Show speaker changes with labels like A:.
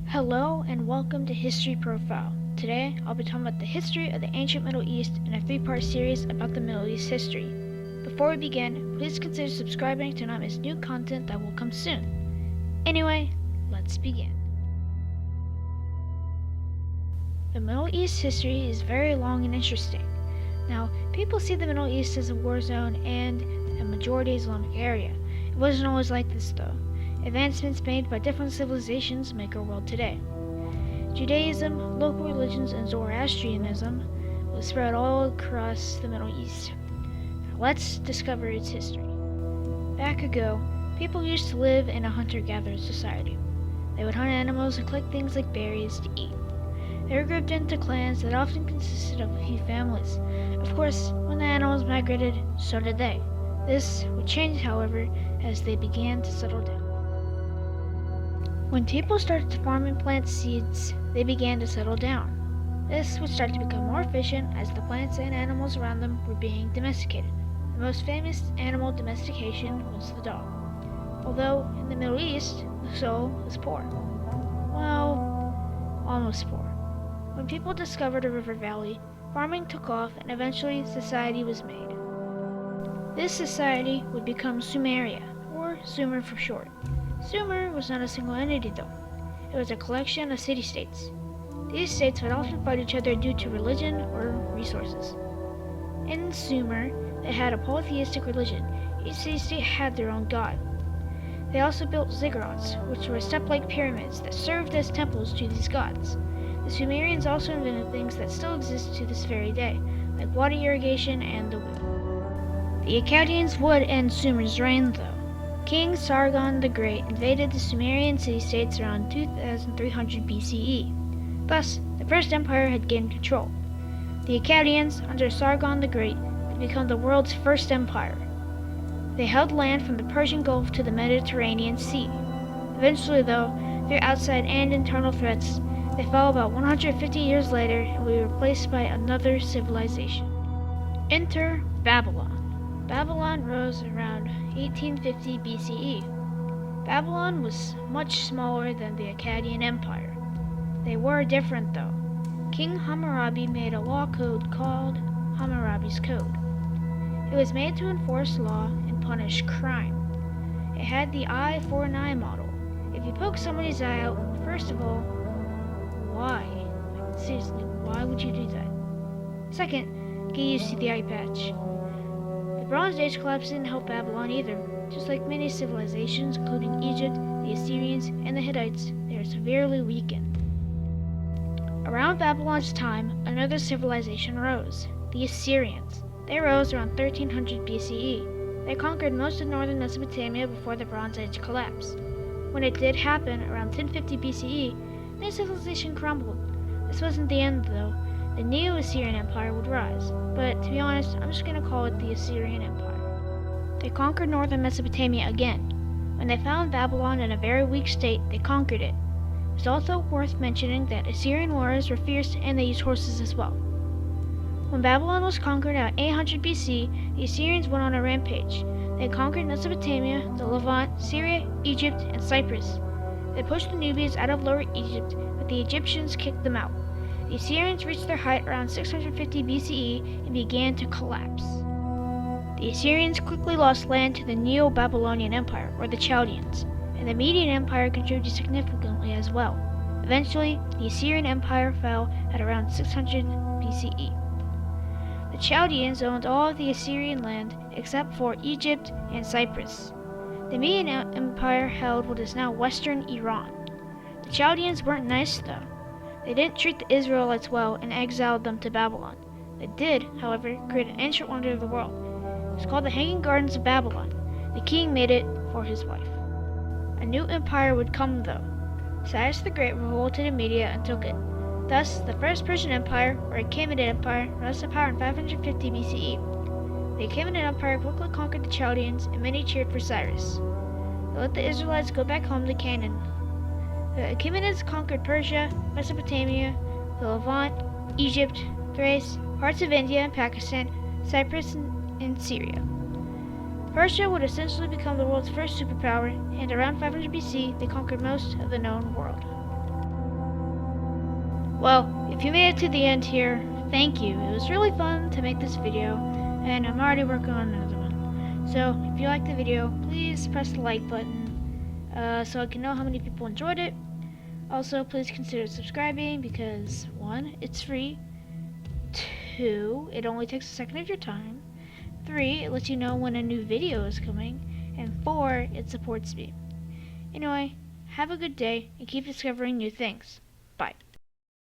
A: Hello and welcome to History Profile. Today I'll be talking about the history of the ancient Middle East in a 3-part series about the Middle East history. Before we begin, please consider subscribing to not miss new content that will come soon. Anyway, let's begin. The Middle East history is very long and interesting. Now, people see the Middle East as a war zone and a majority Islamic area. It wasn't always like this though. Advancements made by different civilizations make our world today. Judaism, local religions, and Zoroastrianism was spread all across the Middle East. Now let's discover its history. Back ago, people used to live in a hunter-gatherer society. They would hunt animals and collect things like berries to eat. They were grouped into clans that often consisted of a few families. Of course, when the animals migrated, so did they. This would change, however, as they began to settle down. When people started to farm and plant seeds, they began to settle down. This would start to become more efficient as the plants and animals around them were being domesticated. The most famous animal domestication was the dog. Although in the Middle East, the soul was poor. Well, almost poor. When people discovered a river valley, farming took off and eventually society was made. This society would become Sumeria, or Sumer for short. Sumer was not a single entity though. It was a collection of city-states. These states would often fight each other due to religion or resources. In Sumer, they had a polytheistic religion. Each city-state had their own god. They also built ziggurats, which were step-like pyramids that served as temples to these gods. The Sumerians also invented things that still exist to this very day, like water irrigation and the wheel. The Akkadians would end Sumer's reign though. King Sargon the Great invaded the Sumerian city-states around 2300 BCE. Thus, the First Empire had gained control. The Akkadians, under Sargon the Great, would become the world's first empire. They held land from the Persian Gulf to the Mediterranean Sea. Eventually, though, through outside and internal threats, they fell about 150 years later and were replaced by another civilization. Enter Babylon. Babylon rose around 1850 BCE. Babylon was much smaller than the Akkadian Empire. They were different though. King Hammurabi made a law code called Hammurabi's Code. It was made to enforce law and punish crime. It had the eye for an eye model. If you poke somebody's eye out, first of all, why? Seriously, why would you do that? Second, get used to the eye patch. The Bronze Age collapse didn't help Babylon either. Just like many civilizations, including Egypt, the Assyrians, and the Hittites, they are severely weakened. Around Babylon's time, another civilization rose, the Assyrians. They rose around 1300 BCE. They conquered most of northern Mesopotamia before the Bronze Age collapsed. When it did happen, around 1050 BCE, their civilization crumbled. This wasn't the end, though. The new Assyrian Empire would rise, but to be honest, I'm just going to call it the Assyrian Empire. They conquered northern Mesopotamia again. When they found Babylon in a very weak state, they conquered it. It's also worth mentioning that Assyrian warriors were fierce and they used horses as well. When Babylon was conquered at 800 BC, the Assyrians went on a rampage. They conquered Mesopotamia, the Levant, Syria, Egypt, and Cyprus. They pushed the Nubians out of Lower Egypt, but the Egyptians kicked them out. The Assyrians reached their height around 650 BCE and began to collapse. The Assyrians quickly lost land to the Neo-Babylonian Empire, or the Chaldeans, and the Median Empire contributed significantly as well. Eventually, the Assyrian Empire fell at around 600 BCE. The Chaldeans owned all of the Assyrian land except for Egypt and Cyprus. The Median Empire held what is now western Iran. The Chaldeans weren't nice though. They didn't treat the Israelites well and exiled them to Babylon. They did, however, create an ancient wonder of the world. It was called the Hanging Gardens of Babylon. The king made it for his wife. A new empire would come though. Cyrus the Great revolted in Media and took it. Thus, the First Persian Empire, or Achaemenid Empire, rose to power in 550 BCE. The Achaemenid Empire quickly conquered the Chaldeans, and many cheered for Cyrus. They let the Israelites go back home to Canaan. The Achaemenids conquered Persia, Mesopotamia, the Levant, Egypt, Thrace, parts of India and Pakistan, Cyprus, and Syria. Persia would essentially become the world's first superpower, and around 500 BC they conquered most of the known world. Well, if you made it to the end here, thank you. It was really fun to make this video, and I'm already working on another one. So, if you liked the video, please press the like button so I can know how many people enjoyed it. Also, please consider subscribing because 1, it's free. 2, it only takes a second of your time. 3, it lets you know when a new video is coming. And 4, it supports me. Anyway, have a good day and keep discovering new things.